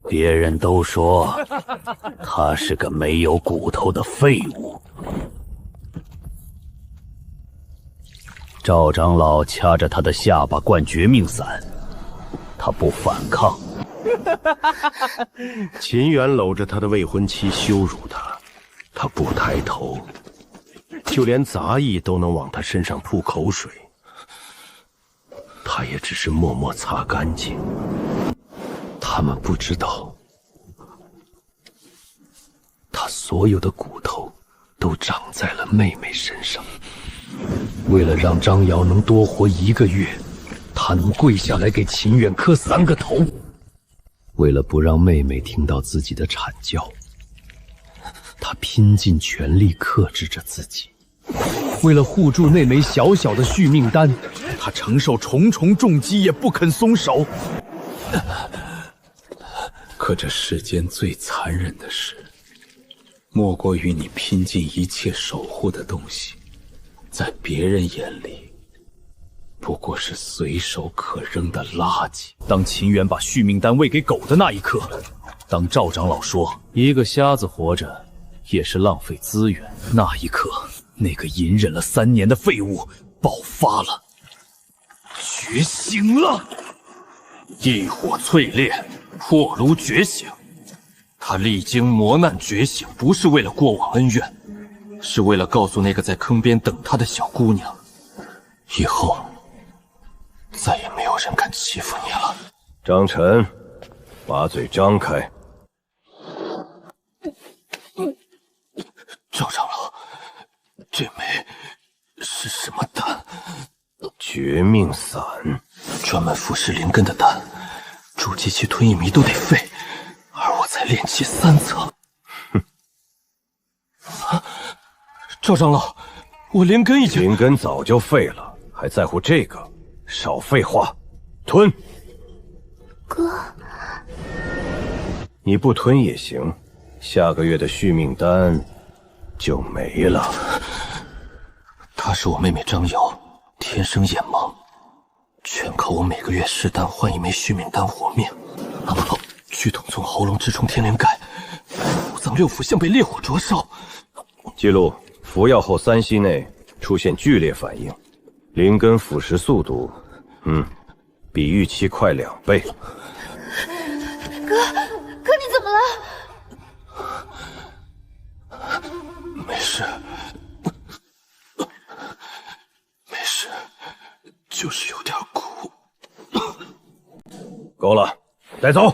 别人都说他是个没有骨头的废物。赵长老掐着他的下巴灌绝命散，他不反抗。秦远搂着他的未婚妻羞辱他，他不抬头，就连杂役都能往他身上吐口水，他也只是默默擦干净。他们不知道，他所有的骨头都长在了妹妹身上。为了让张瑶能多活1个月，他能跪下来给秦远磕3个头。为了不让妹妹听到自己的惨叫，他拼尽全力克制着自己。为了护住那枚小小的续命丹，他承受重重重击也不肯松手。可这世间最残忍的事，莫过于你拼尽一切守护的东西，在别人眼里不过是随手可扔的垃圾。当秦远把续命丹喂给狗的那一刻，当赵长老说一个瞎子活着也是浪费资源，那一刻，那个隐忍了3年的废物爆发了，觉醒了。异火淬炼，破炉觉醒。他历经磨难觉醒，不是为了过往恩怨，是为了告诉那个在坑边等他的小姑娘，以后再也没有人敢欺负你了。张晨，把嘴张开。赵长老，这枚是什么丹？绝命散，专门腐蚀灵根的丹，筑基期吞一迷都得废，而我才炼气3层。赵长老，我灵根已经……灵根早就废了，还在乎这个？少废话，吞。哥，你不吞也行，下个月的续命丹就没了。她是我妹妹张瑶，天生眼盲，全靠我每个月试丹换1枚续命丹活命。剧痛从喉咙直冲天灵盖，五脏6腑像被烈火灼烧。记录：服药后3息内出现剧烈反应，灵根腐蚀速度，比预期快2倍。哥你怎么了？没事，没事，就是有点苦。够了，带走。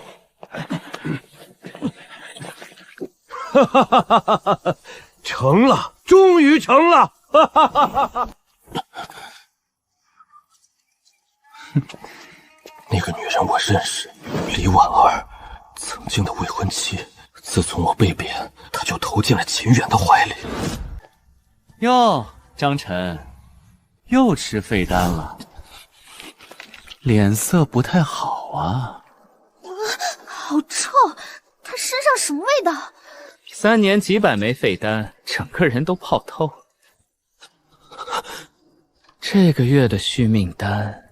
哈哈哈哈哈哈！成了，终于成了！哈哈哈哈哈！那个女人我认识，李婉儿，曾经的未婚妻。自从我被贬，她就投进了秦远的怀里。哟，张晨，又吃废丹了，脸色不太好啊。好臭，他身上什么味道？3年几百枚废丹，整个人都泡透了。这个月的续命丹，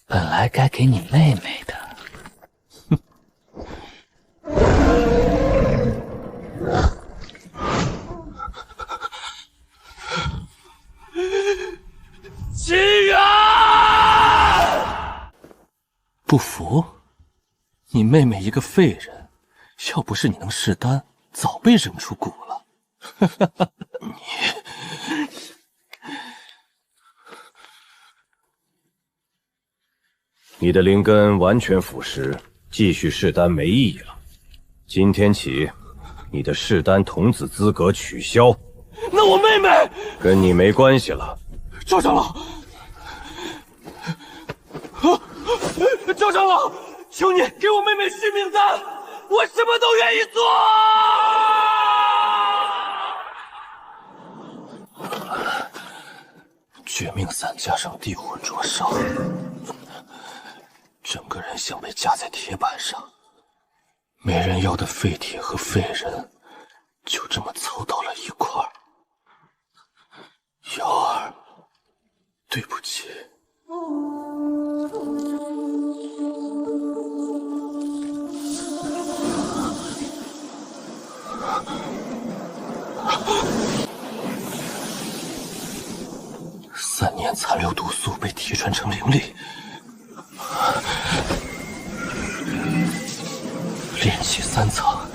本来该给你妹妹的。秦远，不服？你妹妹一个废人，要不是你能试丹，早被扔出谷了。你的灵根完全腐蚀，继续试丹没意义了。今天起，你的试丹童子资格取消。那我妹妹跟你没关系了。赵长老，赵长老，求你给我妹妹续命丹，我什么都愿意做。绝命散加上地火灼烧，整个人像被架在铁板上，没人要的废铁和废人就这么凑到了一块儿。瑶儿，对不起。3年残留毒素被提纯成灵力，炼气3层，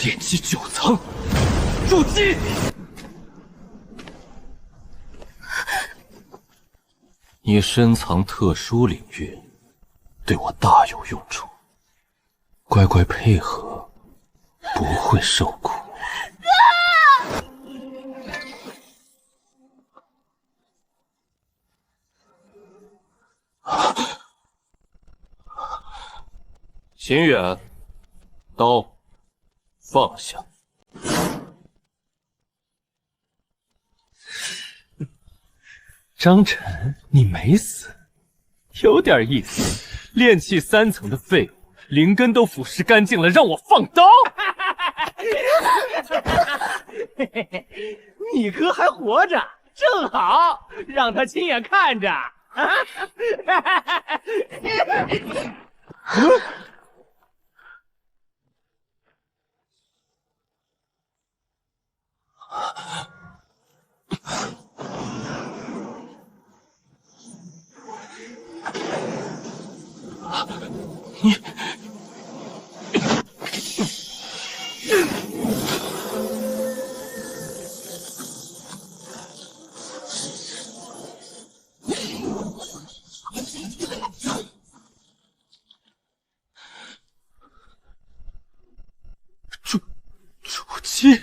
炼气9层，筑基。你深藏特殊领域，对我大有用处。乖乖配合，不会受苦。秦远，刀放下。张晨，你没死，有点意思。炼气3层的废物，灵根都腐蚀干净了，让我放刀。你哥还活着，正好让他亲眼看着。筑基？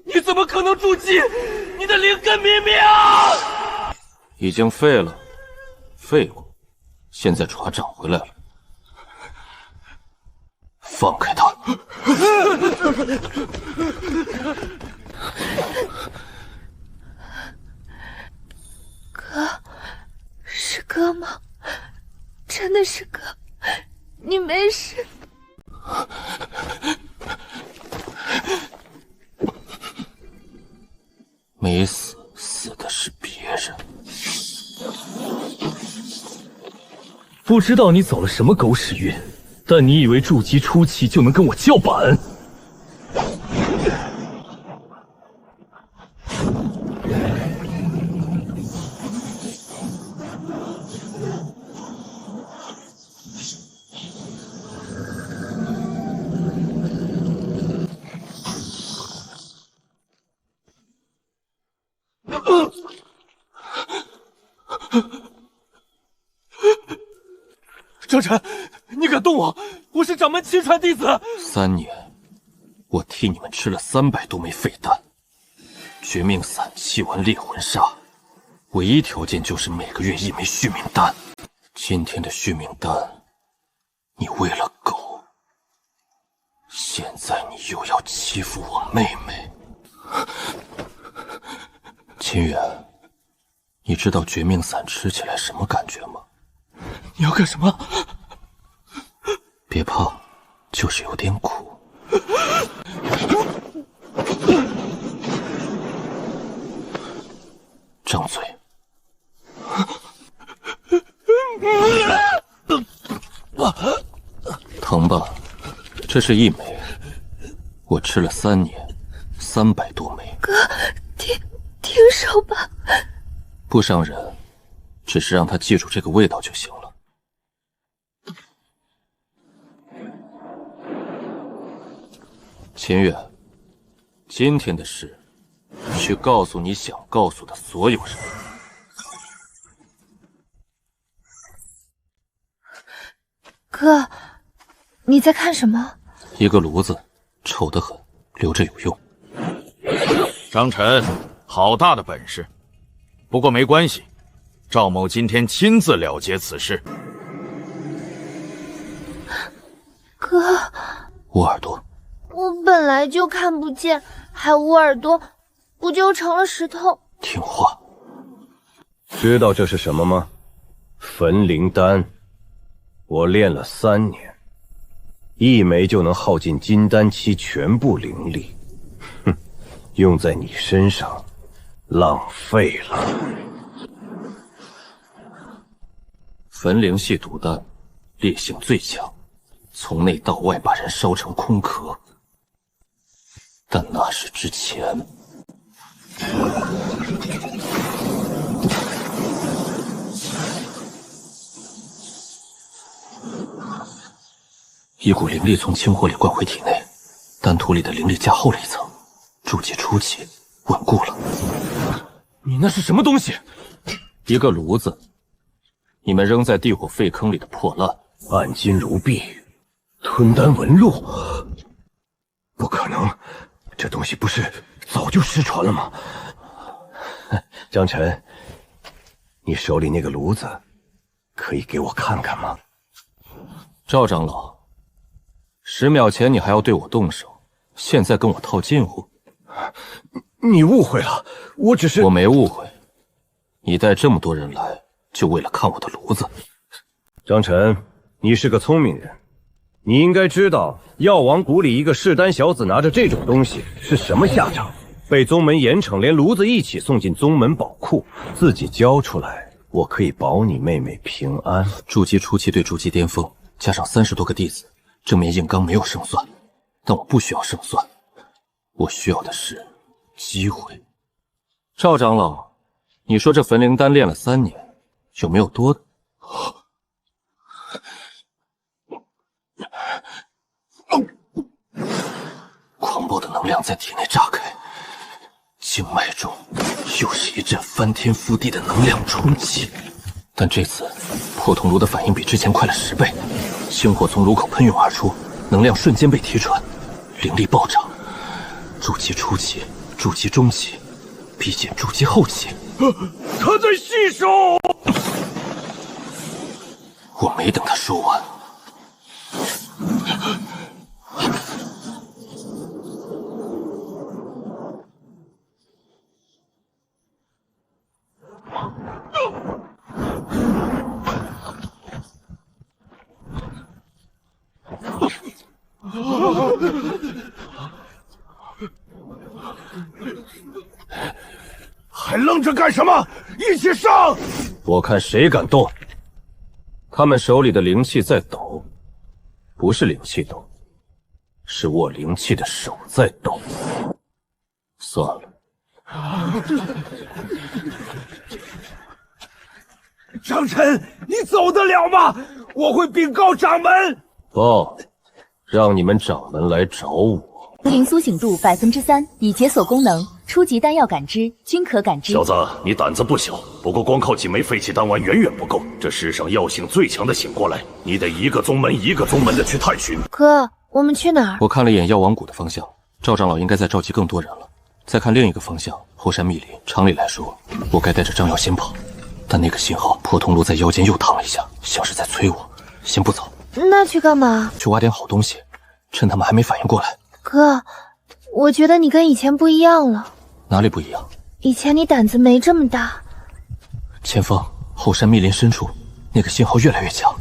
你怎么可能筑基？你的灵根明明已经废了，废物，现在船长回来了，放开他！哥，是哥吗？真的是哥，你没事？没死，死的是别人。不知道你走了什么狗屎运，但你以为筑基初期就能跟我叫板？张晨，你敢动我？我是掌门亲传弟子。3年，我替你们吃了300多枚废丹，绝命散气完猎魂砂，唯一条件就是每个月1枚续命丹。今天的续命丹，你喂了狗，现在你又要欺负我妹妹。秦远，你知道绝命散吃起来什么感觉吗？你要干什么？别怕，就是有点苦。张嘴。疼吧？这是1枚，我吃了3年，300多枚。哥，停手吧。不伤人，只是让他记住这个味道就行了。秦远，今天的事，去告诉你想告诉的所有人。哥，你在看什么？一个炉子，丑得很，留着有用。张晨，好大的本事！不过没关系，赵某今天亲自了结此事。哥，捂耳朵。我本来就看不见，还捂耳朵，不就成了石头？听话。知道这是什么吗？焚灵丹。我练了3年，1枚就能耗尽金丹期全部灵力。哼，用在你身上，浪费了。焚灵系毒丹，烈性最强，从内到外把人烧成空壳。但那是之前。一股灵力从青火里灌回体内，丹土里的灵力加厚了一层，筑基初期稳固了。你那是什么东西？一个炉子，你们扔在地火废坑里的破烂，暗金如璧，吞丹纹路，不可能，这东西不是早就失传了吗？张晨，你手里那个炉子，可以给我看看吗？赵长老，10秒前你还要对我动手，现在跟我套近乎？你误会了，我只是……我没误会，你带这么多人来，就为了看我的炉子？张晨，你是个聪明人，你应该知道药王谷里一个试丹小子拿着这种东西是什么下场，被宗门严惩，连炉子一起送进宗门宝库，自己交出来，我可以保你妹妹平安。筑基初期对筑基巅峰，加上30多个弟子，正面硬刚没有胜算，但我不需要胜算，我需要的是机会。赵长老，你说这焚灵丹练了3年，有没有多的？狂暴的能量在体内炸开，经脉中又是一阵翻天覆地的能量冲击。但这次破铜炉的反应比之前快了10倍，星火从炉口喷涌而出，能量瞬间被提纯，灵力暴涨。筑基初期，筑基中期，逼近筑基后期。他在吸收！我没等他说完，还愣着干什么？一起上！我看谁敢动。他们手里的灵气在抖，不是灵气抖，是握灵气的手在抖。算了，张晨，你走得了吗？我会禀告掌门。报，让你们掌门来找我。灵苏醒度3%，已解锁功能，初级丹药感知均可感知。小子，你胆子不小，不过光靠几枚废弃丹丸远远不够。这世上药性最强的醒过来，你得一个宗门一个宗门的去探寻。哥，我们去哪儿？我看了一眼药王谷的方向，赵长老应该在召集更多人了。再看另一个方向，后山密林。常理来说，我该带着张瑶先跑，但那个信号破铜炉在腰间又烫了一下，像是在催我。先不走，那去干嘛？去挖点好东西，趁他们还没反应过来。哥，我觉得你跟以前不一样了。哪里不一样？以前你胆子没这么大。前方后山密林深处，那个信号越来越强。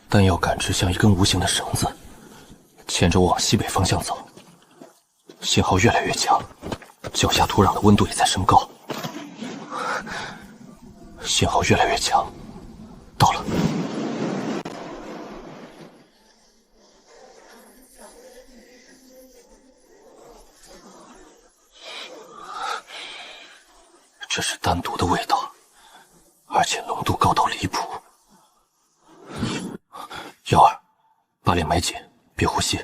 丹药感知像一根无形的绳子，牵着我往西北方向走。信号越来越强，脚下土壤的温度也在升高。信号越来越强，到了。这是丹毒的味道，而且浓度高到离谱。瑶儿，把脸埋紧，别呼吸。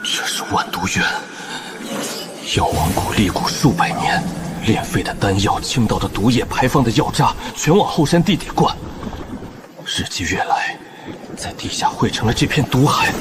这是万毒渊，药王谷立谷数百年，炼废的丹药、倾倒的毒液、排放的药渣，全往后山地底灌。日积月来，在地下汇成了这片毒海。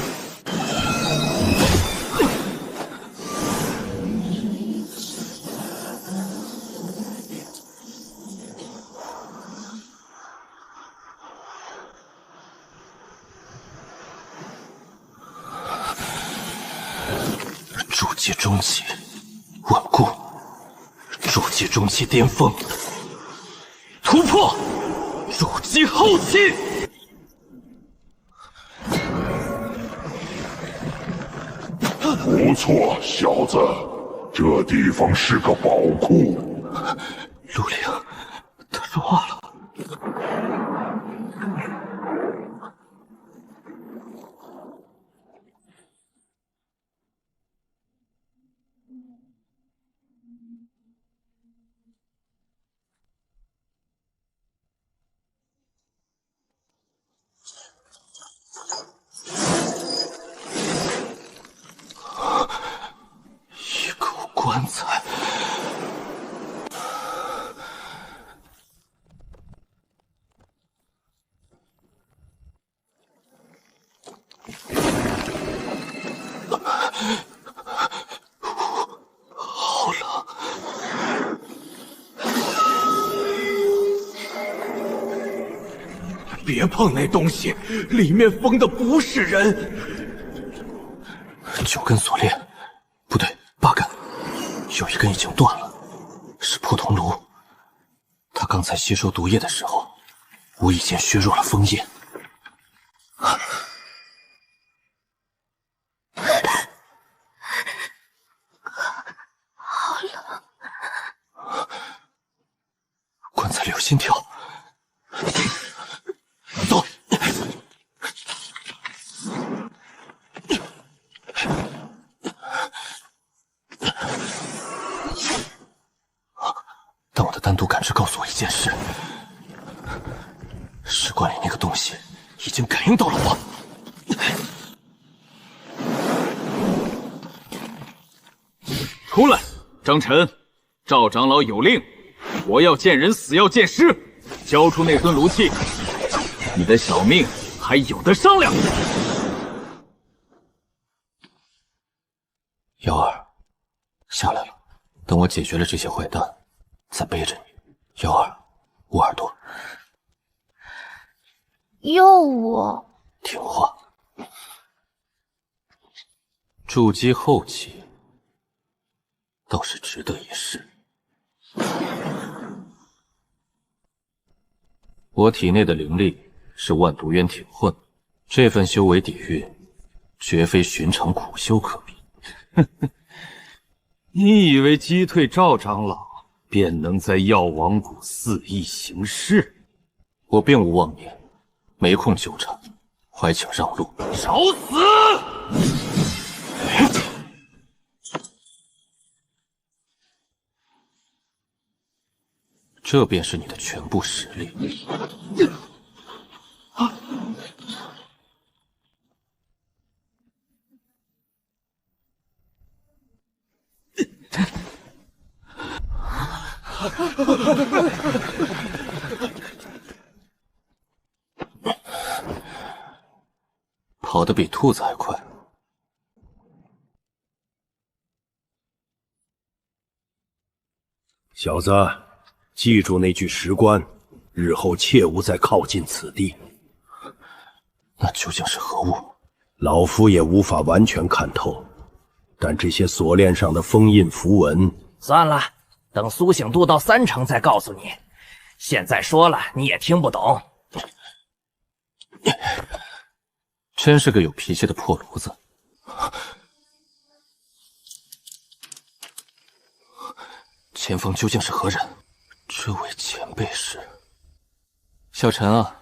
筑基中期，稳固；筑基中期巅峰，突破；筑基后期。不错，小子，这地方是个宝库。陆凌，他说话了。一口棺材。好冷。别碰那东西，里面封的不是人。9根锁链，不对，8根，有一根已经断了，是破铜炉。他刚才吸收毒液的时候，无意间削弱了封印。好冷。棺材里有心跳。走。但我的单独感知告诉我一件事：石棺里那个东西已经感应到了我。出来，张晨，赵长老有令，我要见人，死要见尸。交出那尊炉器，你的小命还有得商量。瑶儿，下来了。等我解决了这些坏蛋，再背着你。瑶儿，捂耳朵。又我。听话。筑基后期，倒是值得一试。我体内的灵力是万毒渊铁混，这份修为底蕴，绝非寻常苦修可比。你以为击退赵长老，便能在药王谷肆意行事？我并无妄念，没空纠缠，还请让路。找死！这便是你的全部实力。跑得比兔子还快。小子，记住那句石棺，日后切勿再靠近此地。那究竟是何物？老夫也无法完全看透，但这些锁链上的封印符文……算了，等苏醒度到3成再告诉你。现在说了你也听不懂。真是个有脾气的破炉子。前方究竟是何人？这位前辈是……小陈啊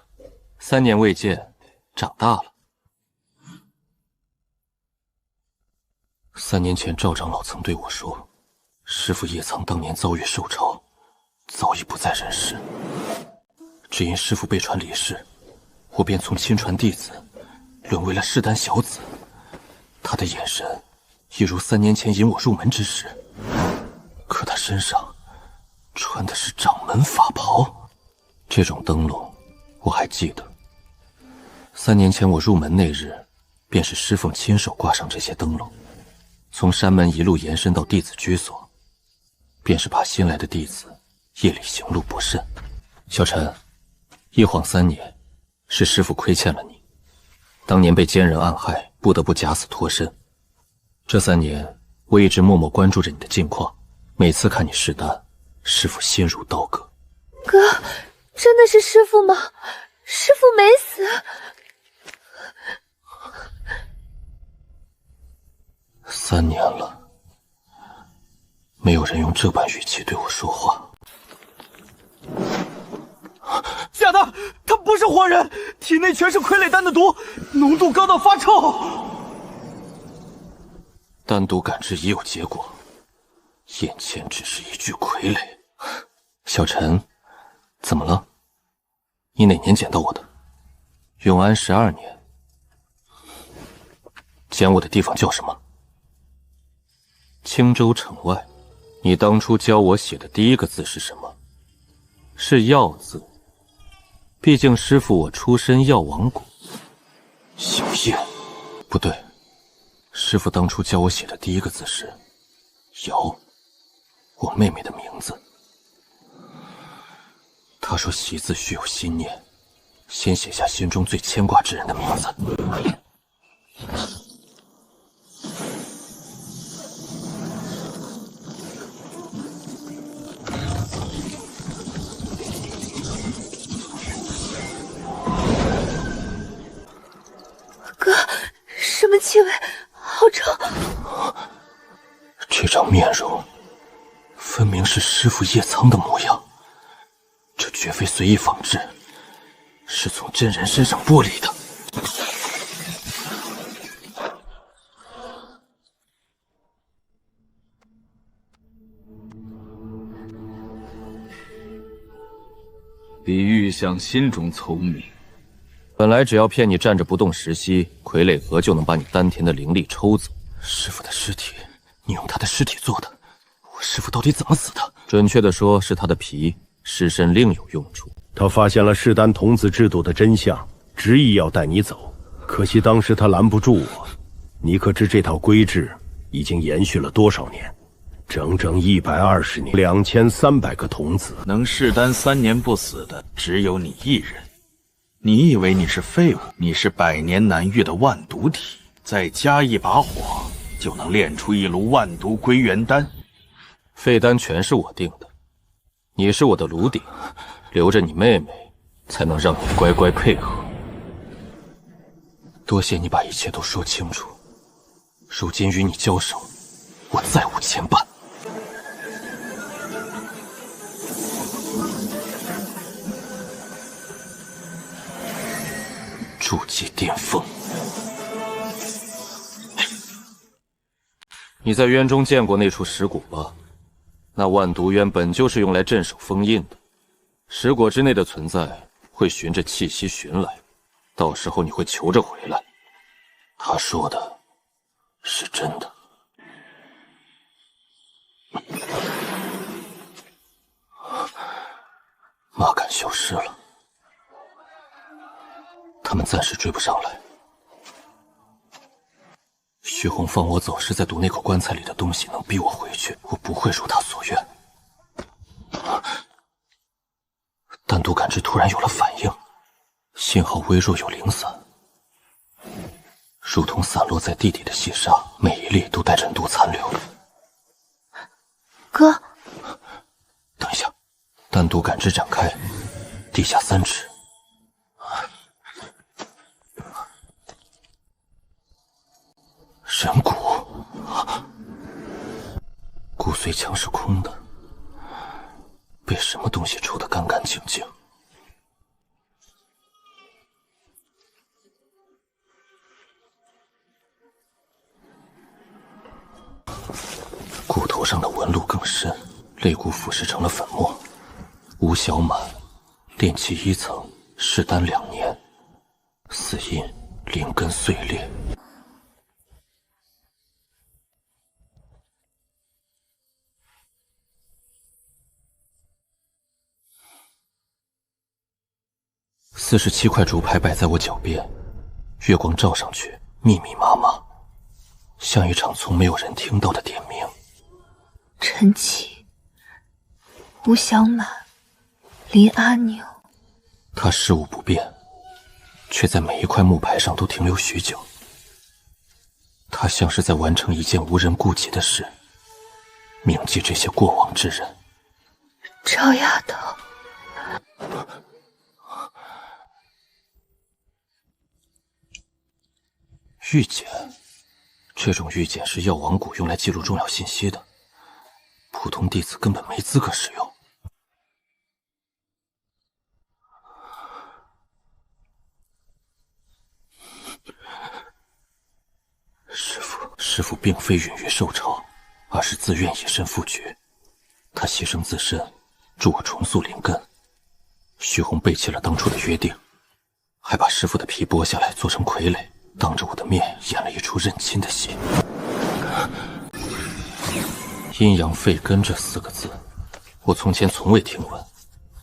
，3年未见，长大了。3年前，赵长老曾对我说，师父叶苍当年遭遇受潮，早已不在人世。只因师父被传离世，我便从亲传弟子沦为了试丹小子。他的眼神一如3年前引我入门之时，可他身上穿的是掌门法袍。这种灯笼我还记得3年前我入门那日，便是师凤亲手挂上这些灯笼，从山门一路延伸到弟子居所，便是怕新来的弟子夜里行路不慎。小陈，一晃3年，是师父亏欠了你。当年被奸人暗害，不得不假死脱身。这3年，我一直默默关注着你的近况，每次看你试丹，师父心如刀割。哥，真的是师父吗？师父没死。3年了，没有人用这般语气对我说话。假的，他不是活人，体内全是傀儡丹的毒，浓度高到发臭。单独感知已有结果，眼前只是一具傀儡。小陈，怎么了？你哪年捡到我的？永安12年。捡我的地方叫什么？青州城外。你当初教我写的第一个字是什么？是药字。毕竟师父我出身药王谷。小叶，不对，师父当初教我写的第一个字是瑶，我妹妹的名字。他说习字须有心念，先写下心中最牵挂之人的名字。哥，什么气味？好臭！这张面容，分明是师父叶苍的模样。这绝非随意仿制，是从真人身上剥离的。比预想心中聪明。本来只要骗你站着不动10息，傀儡核就能把你丹田的灵力抽走。师父的尸体，你用他的尸体做的，我师父到底怎么死的？准确的说，是他的皮，尸身另有用处。他发现了世丹童子制度的真相，执意要带你走，可惜当时他拦不住我。你可知这套规制已经延续了多少年？整整120年，2300个童子，能世丹3年不死的只有你一人。你以为你是废物？你是100年难遇的万毒体，再加一把火，就能炼出一炉万毒归元丹。废丹全是我定的，你是我的炉鼎，留着你妹妹，才能让你乖乖配合。多谢你把一切都说清楚，如今与你交手，我再无牵绊。筑基巅峰，你在渊中见过那处石椁吧？那万毒渊本就是用来镇守封印的，石椁之内的存在会循着气息寻来，到时候你会求着回来。他说的是真的。马杆消失了，他们暂时追不上来。徐红放我走是在赌那口棺材里的东西能逼我回去，我不会如他所愿。单独感知突然有了反应，信号微弱有零散，如同散落在地底的细沙，每一粒都带着毒残留。哥，等一下，单独感知展开，地下3尺。人骨，骨髓墙是空的，被什么东西抽得干干净净。骨头上的纹路更深，肋骨腐蚀成了粉末。吴小满，炼气1层，试丹2年，死因灵根碎裂。47块竹牌摆在我脚边，月光照上去，密密麻麻，像一场从没有人听到的点名。陈启、吴小满、林阿牛。他事物不变，却在每一块木牌上都停留许久。他像是在完成一件无人顾及的事，铭记这些过往之人。赵丫头，玉简，这种玉简是药王谷用来记录重要信息的，普通弟子根本没资格使用。师父并非允于受潮，而是自愿以身赴决。他牺牲自身，助我重塑灵根。徐红背弃了当初的约定，还把师父的皮剥下来做成傀儡，当着我的面演了一出认亲的戏。阴阳废根这4个字，我从前从未听闻。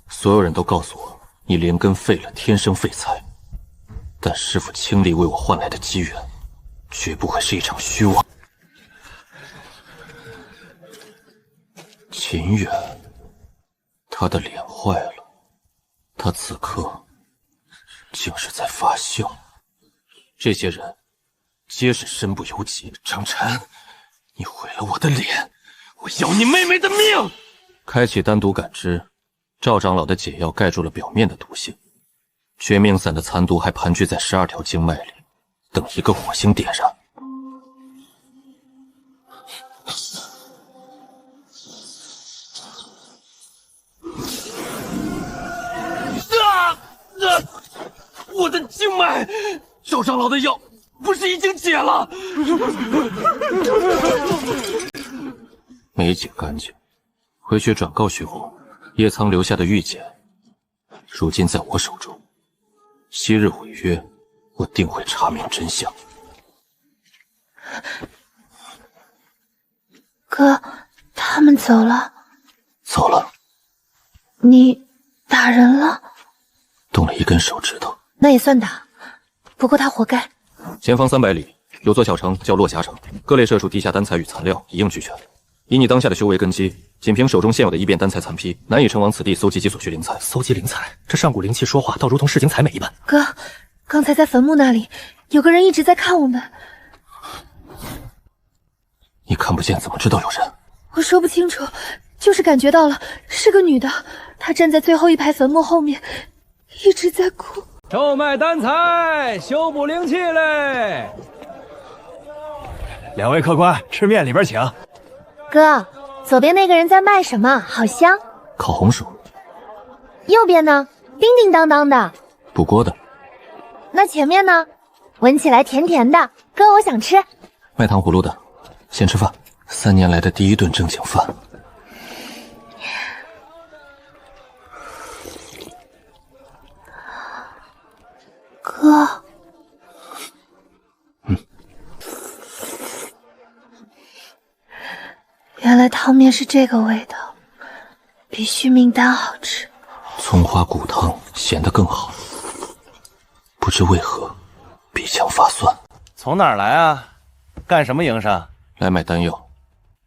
所有人都告诉我，你灵根废了，天生废材。但师父倾力为我换来的机缘，绝不会是一场虚妄。秦远，他的脸坏了，他此刻竟是在发笑。这些人皆是身不由己。张晨，你毁了我的脸，我要你妹妹的命！开启单独感知，赵长老的解药盖住了表面的毒性，绝命散的残毒还盘踞在12条经脉里，等一个火星点燃。我的经脉，赵长老的药不是已经解了？没解干净，回去转告徐红，叶苍留下的玉简，如今在我手中。昔日毁约，我定会查明真相。哥，他们走了。走了。你打人了？动了一根手指头。那也算打，不过他活该。前方300里有座小城叫落霞城，各类射术地下丹材与材料一应俱全。以你当下的修为根基，仅凭手中现有的异变丹材残批，难以前往此地搜集其所需灵材。搜集灵材，这上古灵气说话倒如同市井采美一般。哥，刚才在坟墓那里有个人一直在看我们。你看不见怎么知道有人？我说不清楚，就是感觉到了，是个女的。她站在最后一排坟墓后面，一直在哭。售卖丹材，修补灵气嘞！2位客官，吃面里边请。哥，左边那个人在卖什么？好香。烤红薯。右边呢？叮叮当当的。补锅的。那前面呢？闻起来甜甜的。哥，我想吃。卖糖葫芦的。先吃饭，3年来的第一顿正经饭。哥，原来汤面是这个味道，比续命丹好吃。葱花骨汤咸得更好，不知为何鼻腔发酸。从哪儿来啊？干什么营生？来买丹药。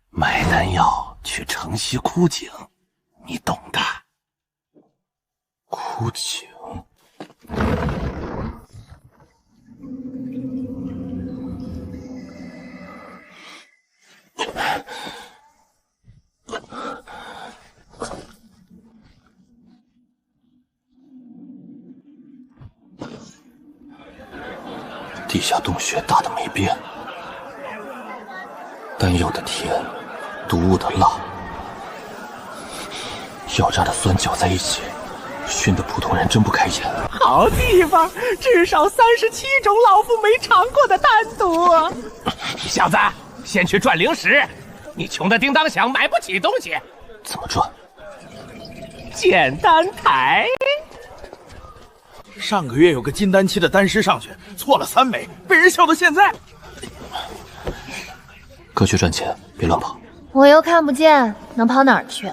买丹药去城西枯井，你懂的。枯井。地下洞穴大的没边，丹药的甜，毒物的辣，药渣的酸搅在一起，熏得普通人睁不开眼。好地方，至少37种老夫没尝过的丹毒。小子，先去赚灵石，你穷得叮当响，买不起东西。怎么赚？捡丹台。上个月有个金丹期的丹师上去，错了3枚，被人笑到现在。各去赚钱，别乱跑。我又看不见，能跑哪儿去？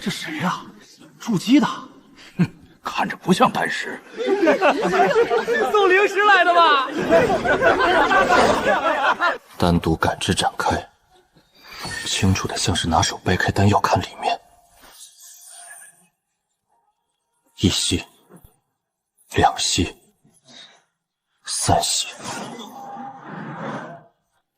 这谁呀？筑基的，哼，看着不像丹师。送零食来的吧？单独感知展开，清楚的像是拿手掰开丹药看里面。1息，2息，3息。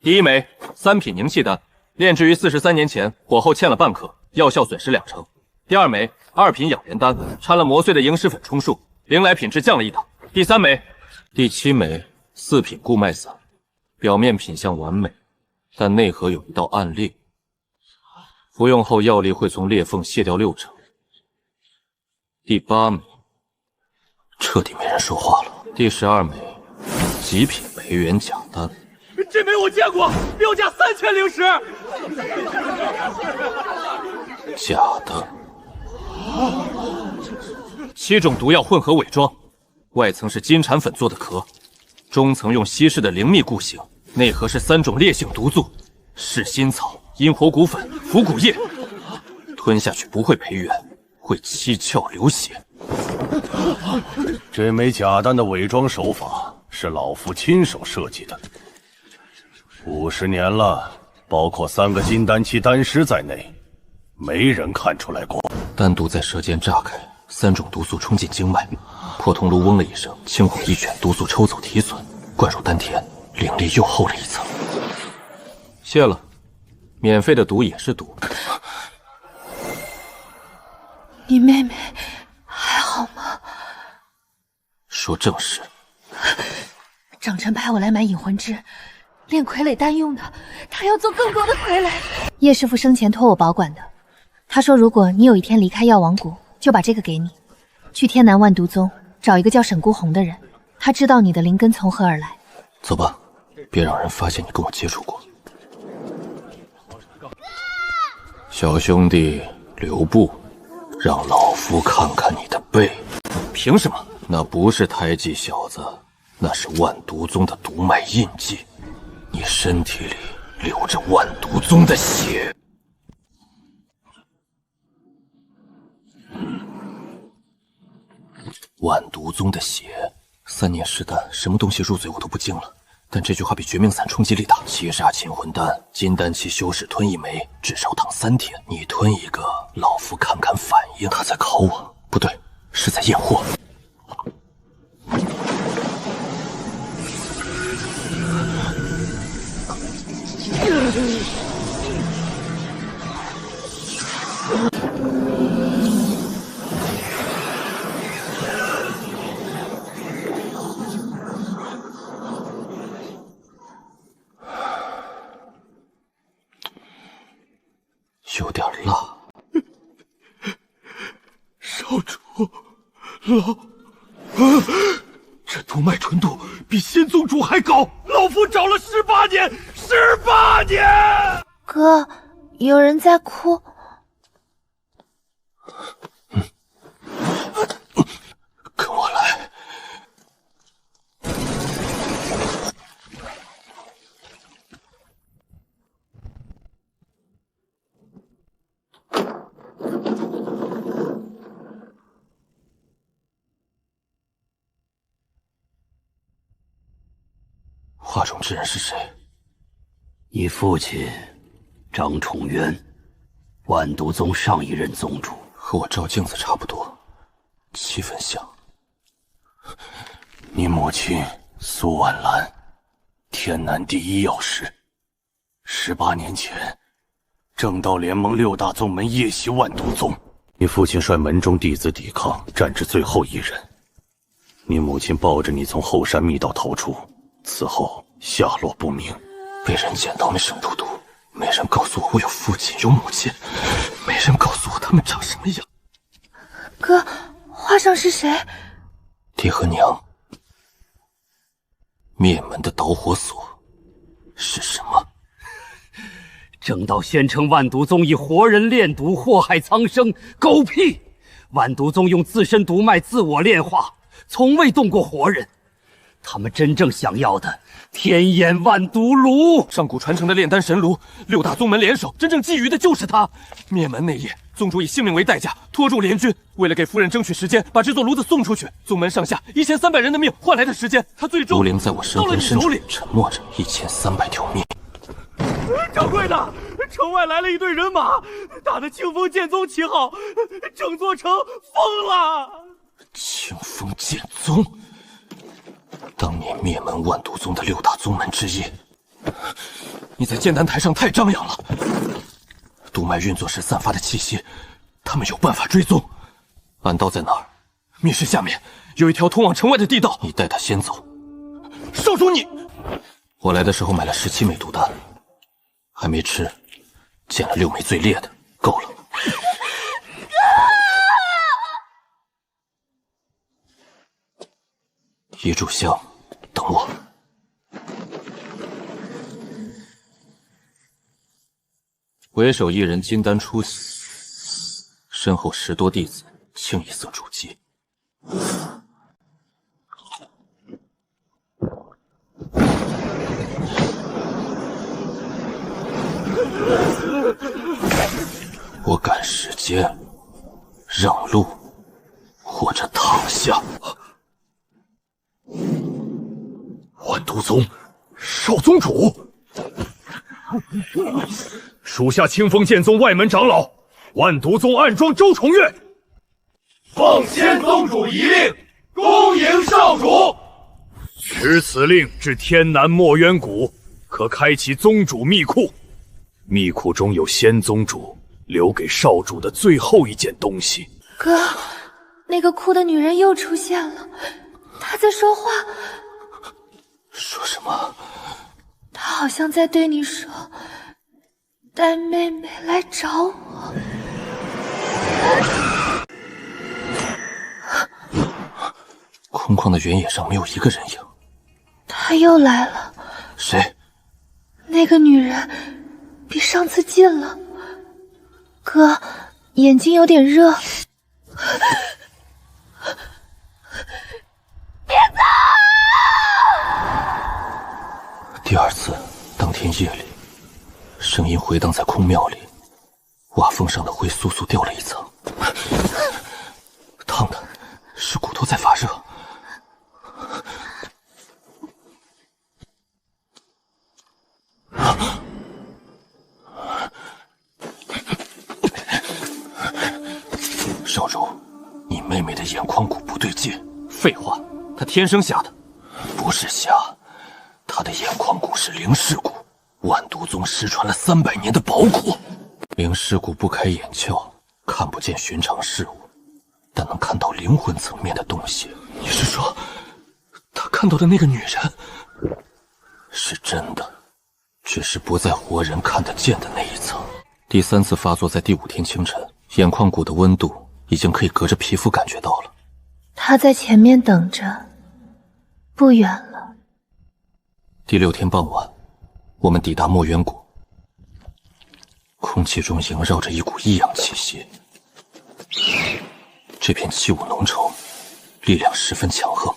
第一枚3品凝气丹，炼制于43年前，火候欠了半克，药效损失2成。第二枚2品养颜丹，掺了磨碎的萤石粉充数，灵来品质降了1档。第三枚、第7枚4品固脉散，表面品相完美，但内核有一道暗裂，服用后药力会从裂缝卸掉6成。第8枚，彻底没人说话了。第12枚极品培元甲丹，这枚我见过，标价3000灵石。假的。7种毒药混合伪装，外层是金蝉粉做的壳，中层用稀释的灵蜜固形，内核是3种烈性毒素：噬心草、阴火骨粉、腐骨叶。吞下去不会培元，会七窍流血。这枚假丹的伪装手法是老夫亲手设计的，50年了，包括3个金丹期丹师在内，没人看出来过。丹毒在舌尖炸开，3种毒素冲进经脉，破铜炉嗡了一声，青火一卷，毒素抽走提损，灌入丹田，灵力又厚了1层。谢了，免费的毒也是毒。你妹妹还好吗？说正事。长臣派我来买引魂汁，炼傀儡丹用的，他要做更多的傀儡。叶师傅生前托我保管的，他说如果你有一天离开药王谷，就把这个给你，去天南万毒宗找一个叫沈孤鸿的人，他知道你的灵根从何而来。走吧，别让人发现你跟我接触过。小兄弟留步，让老夫看看你的背。凭什么？那不是胎记小子，那是万毒宗的毒脉印记，你身体里流着万毒宗的血。万毒宗的血，3年试丹，什么东西入嘴我都不惊了。但这句话比绝命散冲击力大。7煞擒魂丹，金丹期修士吞1枚，至少躺3天。你吞1个，老夫看看反应。他在考我，不对，是在验货。有点辣。少主，这毒脉纯度比仙宗主还高，老夫找了18年，18年！哥，有人在哭。跟我来。画中之人是谁？你父亲张崇渊，万毒宗上一任宗主，和我照镜子差不多，7分像。你母亲苏婉兰，天南第一药师，18年前正道联盟6大宗门夜袭万毒宗，你父亲率门中弟子抵抗，战至最后一人。你母亲抱着你从后山密道逃出，此后下落不明，被人捡到那生毒毒，没人告诉我我有父亲有母亲，没人告诉我他们长什么样。哥，画上是谁？爹和娘。灭门的导火索是什么？正道宣称万毒宗以活人炼毒祸害苍生，狗屁！万毒宗用自身毒脉自我炼化，从未动过活人。他们真正想要的天眼万毒炉。上古传承的炼丹神炉，6大宗门联手，真正觊觎的就是它。灭门那夜，宗主以性命为代价拖住联军，为了给夫人争取时间，把这座炉子送出去。宗门上下1300人的命换来的时间，他最终炉灵在我神魂深处沉默着1300条命。掌柜的，城外来了一队人马，打得清风剑宗旗号，整座城疯了。清风剑宗，当年灭门万毒宗的6大宗门之一。你在剑丹台上太张扬了，毒脉运作时散发的气息，他们有办法追踪。暗道在哪儿？密室下面有一条通往城外的地道，你带他先走。少主你，我来的时候买了17枚毒丹，还没吃，捡了6枚最烈的，够了。一炷香，等我。为首一人金丹出死，身后10多弟子清一色筑基。我赶时间，让路，或者躺下。万毒宗少宗主，属下清风剑宗外门长老，万毒宗暗桩周重月，奉先宗主遗令，恭迎少主。持此令至天南墨渊谷，可开启宗主秘库。秘库中有先宗主留给少主的最后一件东西。哥，那个哭的女人又出现了，她在说话。说什么？她好像在对你说，带妹妹来找我。空旷的原野上没有一个人影。她又来了。谁？那个女人比上次近了。哥，眼睛有点热。别走！第二次，当天夜里，声音回荡在空庙里，瓦缝上的灰簌簌掉了一层，烫的是骨头在发热。少主，你妹妹的眼眶骨不对劲。废话，她天生瞎的。不是瞎，她的眼眶骨是灵尸骨，万毒宗失传了300年的宝骨。灵尸骨不开眼窍，看不见寻常事物，但能看到灵魂层面的东西。你是说，她看到的那个女人是真的，只是不在活人看得见的那一层。第3次发作在第5天清晨，眼眶骨的温度已经可以隔着皮肤感觉到了。他在前面等着，不远了。第6天傍晚，我们抵达墨渊谷，空气中萦绕着一股异样气息。这片气雾浓稠，力量十分强横。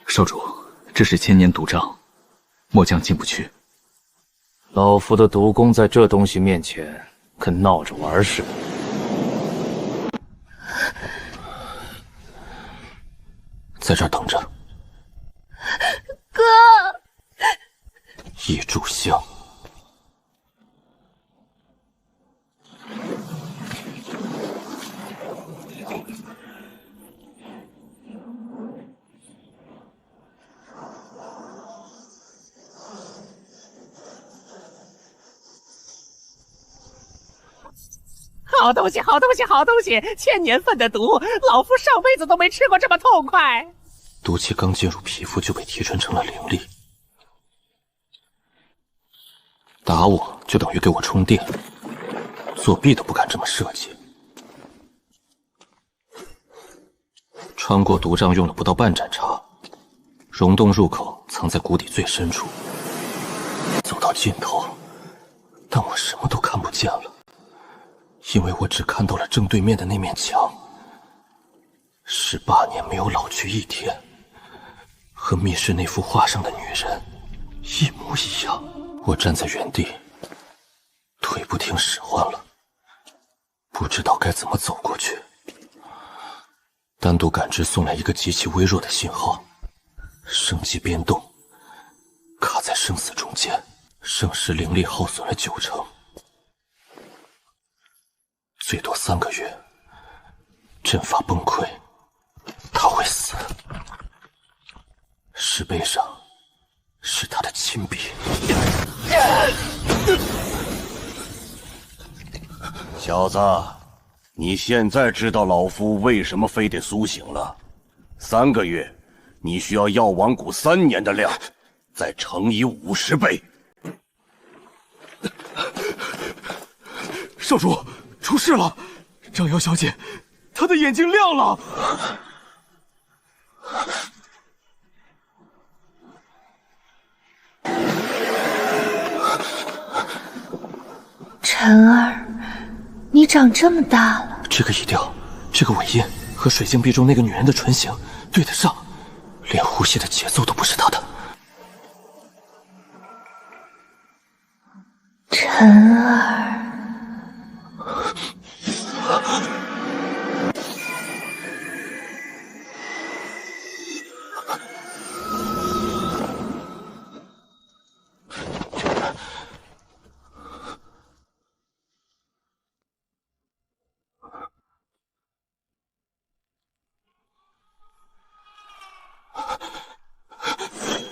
少主，这是千年毒瘴，末将进不去。老夫的毒功在这东西面前跟闹着玩似的。在这儿等着。哥，一炷香。好东西，好东西，好东西！1000年份的毒，老夫上辈子都没吃过这么痛快。毒气刚进入皮肤就被提纯成了灵力，打我就等于给我充电，作弊都不敢这么设计。穿过毒瘴用了不到半盏茶，溶洞入口藏在谷底最深处，走到尽头，但我什么都看不见了。因为我只看到了正对面的那面墙。18年没有老去一天，和密室那幅画上的女人一模一样。我站在原地，腿不听使唤了，不知道该怎么走过去。单独感知送来一个极其微弱的信号，生机变动，卡在生死中间，圣石灵力耗损了90%，最多3个月，阵法崩溃，他会死。石碑上是他的亲笔。小子，你现在知道老夫为什么非得苏醒了。3个月，你需要药王谷3年的量，再乘以50倍。少主，出事了！张瑶小姐，她的眼睛亮了。晨儿，你长这么大了。这个语调，这个尾音和水晶壁中那个女人的唇形对得上，连呼吸的节奏都不是她的。晨儿，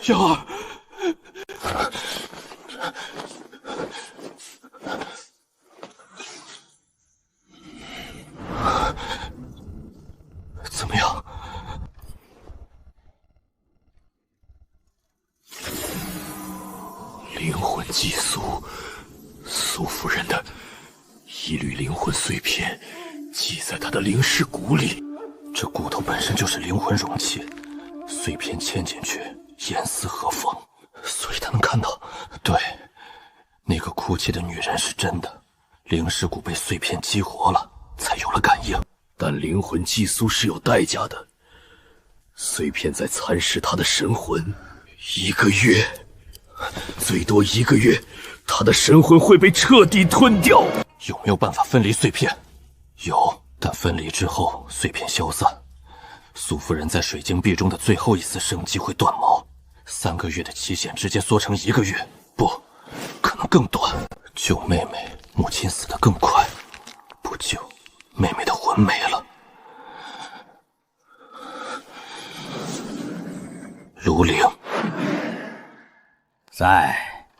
瑶儿，怎么样？灵魂寄宿，苏夫人的一缕灵魂碎片寄在她的灵尸骨里。这骨头本身就是灵魂容器，碎片嵌进去，严丝合缝，所以他能看到。对，那个哭泣的女人是真的，灵尸骨被碎片激活了，才有了感应。但灵魂寄宿是有代价的，碎片在蚕食她的神魂，1个月，最多1个月，她的神魂会被彻底吞掉。有没有办法分离碎片？有，但分离之后，碎片消散，苏夫人在水晶壁中的最后一丝生机会断毛。3个月的期限直接缩成1个月，不，可能更短。救妹妹，母亲死得更快；不救，妹妹的魂没了。卢灵在。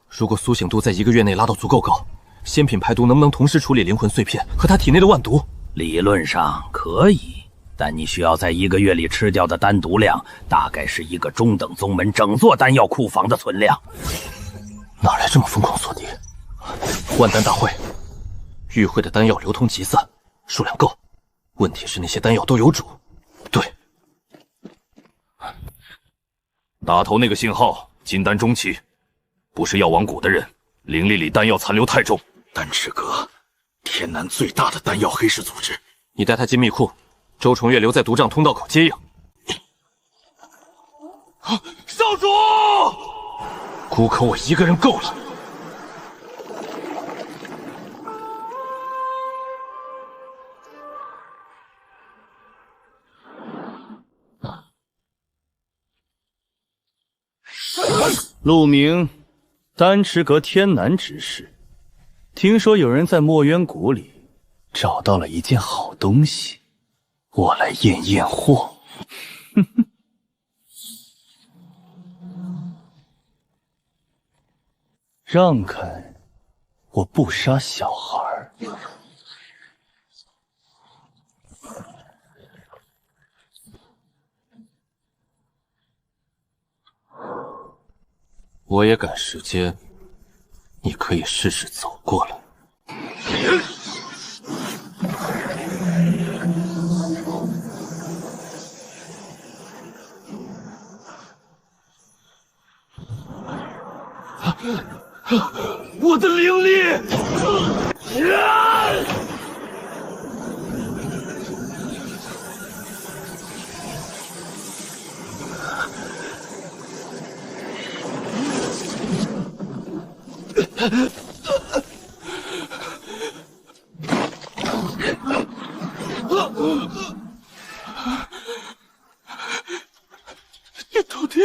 如果苏醒度在1个月内拉到足够高，仙品排毒能不能同时处理灵魂碎片和他体内的万毒？理论上可以，但你需要在1个月里吃掉的丹毒量，大概是一个中等宗门整座丹药库房的存量。哪来这么疯狂锁敌？万丹大会，与会的丹药流通集散，数量够。问题是那些丹药都有主。对，打头那个信号，金丹中期，不是药王谷的人，灵力里丹药残留太重。丹赤阁，天南最大的丹药黑市组织。你带他进密库，周重月留在毒瘴通道口接应。少主，谷口我1个人够了。陆明，丹池阁天南之事，听说有人在墨渊谷里找到了一件好东西，我来验验货。让开，我不杀小孩儿。我也赶时间，你可以试试走过来。我的灵力！你到底？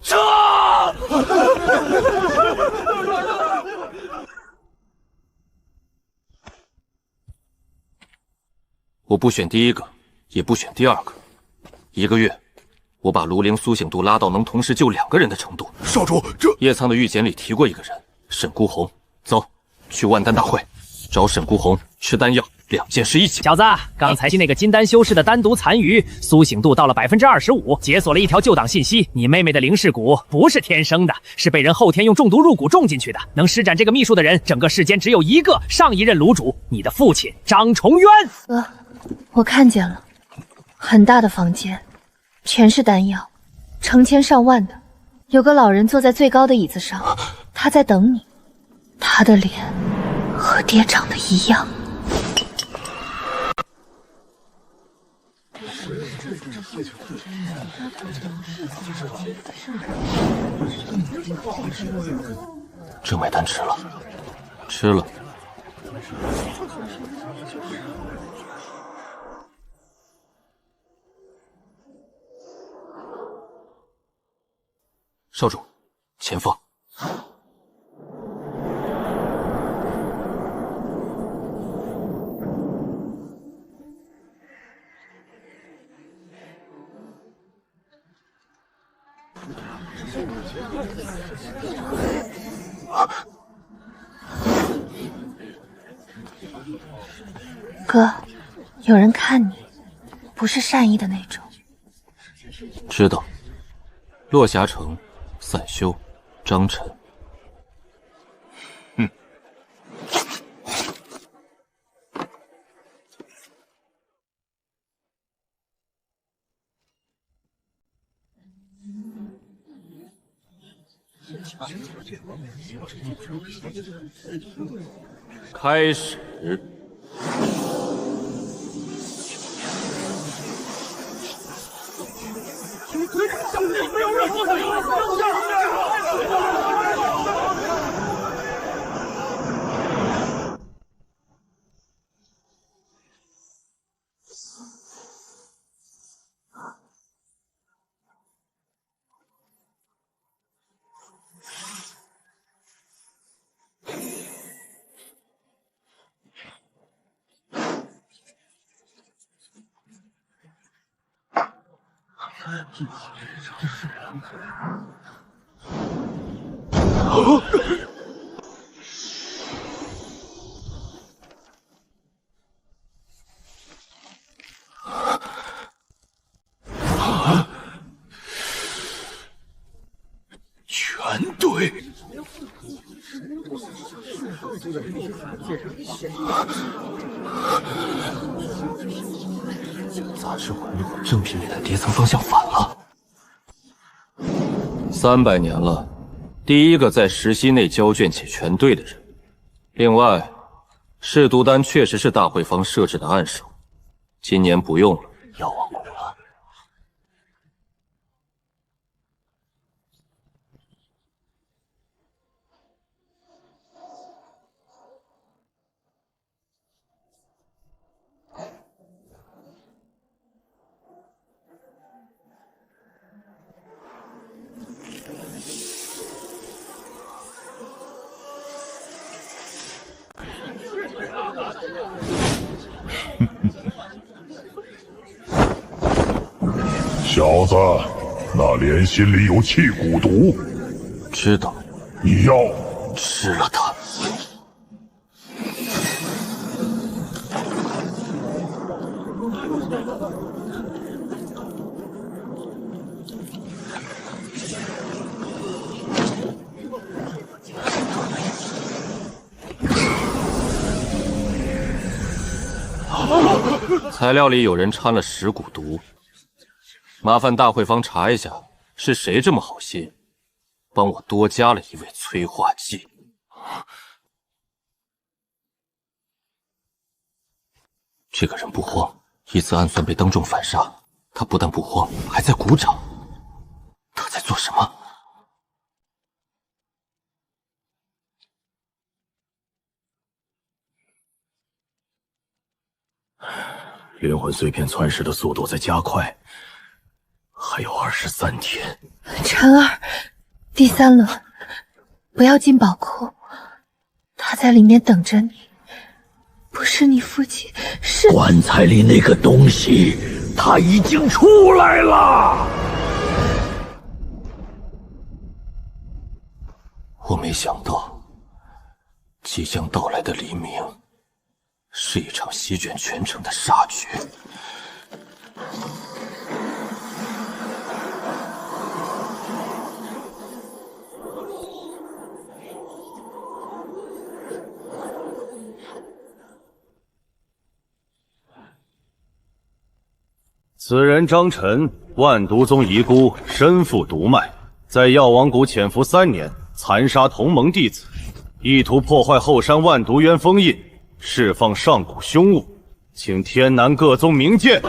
撤！我不选第一个，也不选第二个。1个月，我把庐陵苏醒度拉到能同时救2个人的程度。少主，这叶苍的御简里提过一个人，沈孤鸿。走，去万丹大会，找沈孤鸿吃丹药，2件事一起。小子，刚才那个金丹修士的单独残余苏醒度到了25%，解锁了一条旧档信息。你妹妹的灵噬骨不是天生的，是被人后天用中毒入骨种进去的。能施展这个秘术的人，整个世间只有一个，上一任炉主，你的父亲张重渊。我看见了，很大的房间，全是丹药，成千上万的。有个老人坐在最高的椅子上，他在等你。他的脸和爹长得一样。这买单吃了，吃了。少主，前方。哥，有人看你，不是善意的那种。知道。落霞城，散修，张晨。开始。全对。杂志纹路正品里的叠层方向反了。300年了，第一个在时息内交卷且全对的人。另外，试毒丹确实是大会方设置的暗手，今年不用了。药王谷了。小子，那莲心里有气蛊毒，知道。你要吃了它。材料里有人掺了蚀骨毒，麻烦大慧坊查一下，是谁这么好心，帮我多加了一味催化剂。这个人不慌，一次暗算被当众反杀，他不但不慌，还在鼓掌。他在做什么？灵魂碎片窜世的速度在加快，还有23天。晨儿，第3轮，不要进宝库，他在里面等着你。不是你父亲，是棺材里那个东西，他已经出来了。我没想到，即将到来的黎明，是一场席卷全城的杀局。此人张晨，万毒宗遗孤，身负毒脉，在药王谷潜伏3年，残杀同盟弟子，意图破坏后山万毒渊封印，释放上古凶物，请天南各宗明鉴。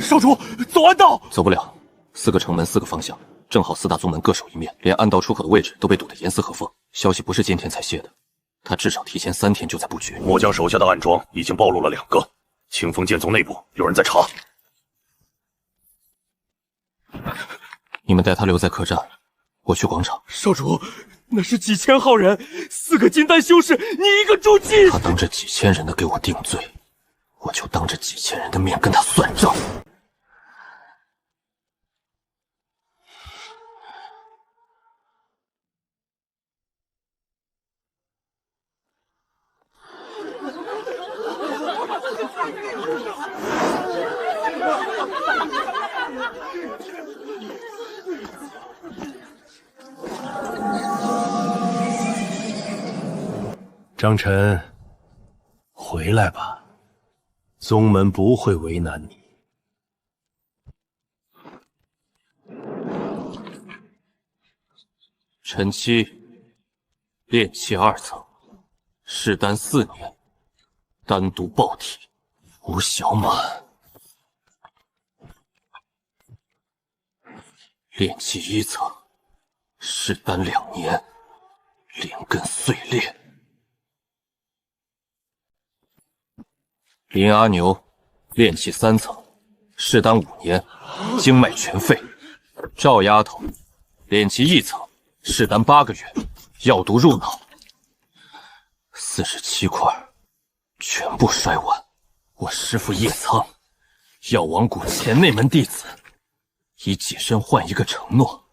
少主，走暗道。走不了，4个城门4个方向，正好4大宗门各守一面，连暗道出口的位置都被堵得严丝合缝。消息不是今天才泄的，他至少提前3天就在布局。末将手下的暗桩已经暴露了2个，清风剑宗内部有人在查。你们带他留在客栈，我去广场。少主，那是几千号人，4个金丹修士，你一个助祭。他当着几千人的给我定罪，我就当着几千人的面跟他算账。张晨，回来吧，宗门不会为难你。陈七，炼气2层，试丹4年，丹毒爆体，吴小满。炼气1层，试丹2年，灵根碎裂。林阿牛，炼气3层，试丹5年，经脉全废。赵丫头，炼气1层，试丹8个月，药毒入脑。47块，全部摔完。我师父叶苍，药王谷前内门弟子，以己身换一个承诺，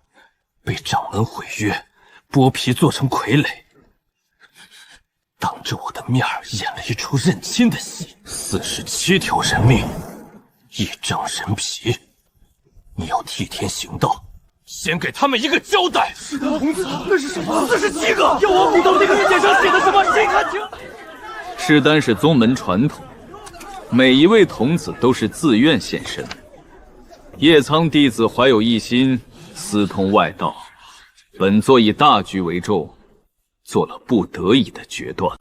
被掌门毁约，剥皮做成傀儡。当着我的面演了一出认亲的戏，47条人命，1张人皮。你要替天行道，先给他们一个交代。是的，童子，那是什么？47个！药王谷头那个玉简上写的什么？谁看清？试丹是宗门传统，每一位童子都是自愿献身。叶苍弟子怀有一心，私通外道，本座以大局为重，做了不得已的决断。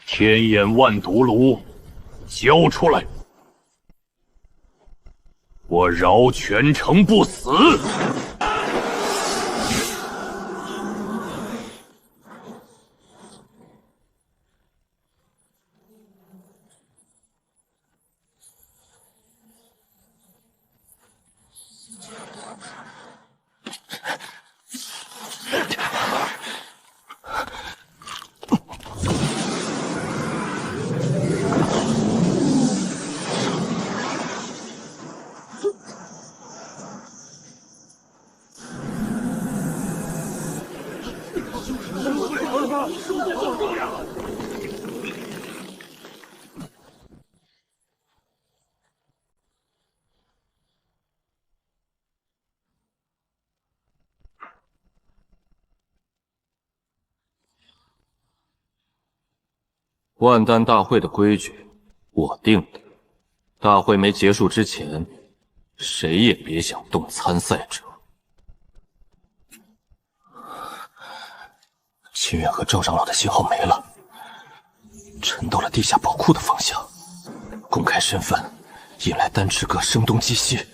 天眼万毒炉，交出来！我饶全城不死！万丹大会的规矩我定的，大会没结束之前，谁也别想动参赛者。秦远和赵长老的信号没了，沉到了地下宝库的方向。公开身份，引来丹赤阁声东击西，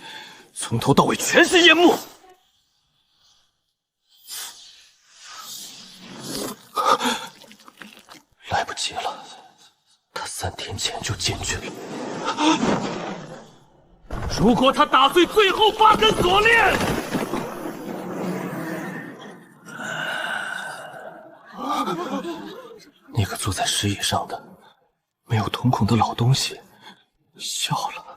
从头到尾全是烟幕。来不及了，他3天前就进去了。如果他打碎最后8根锁链，那个坐在石椅上的没有瞳孔的老东西笑了。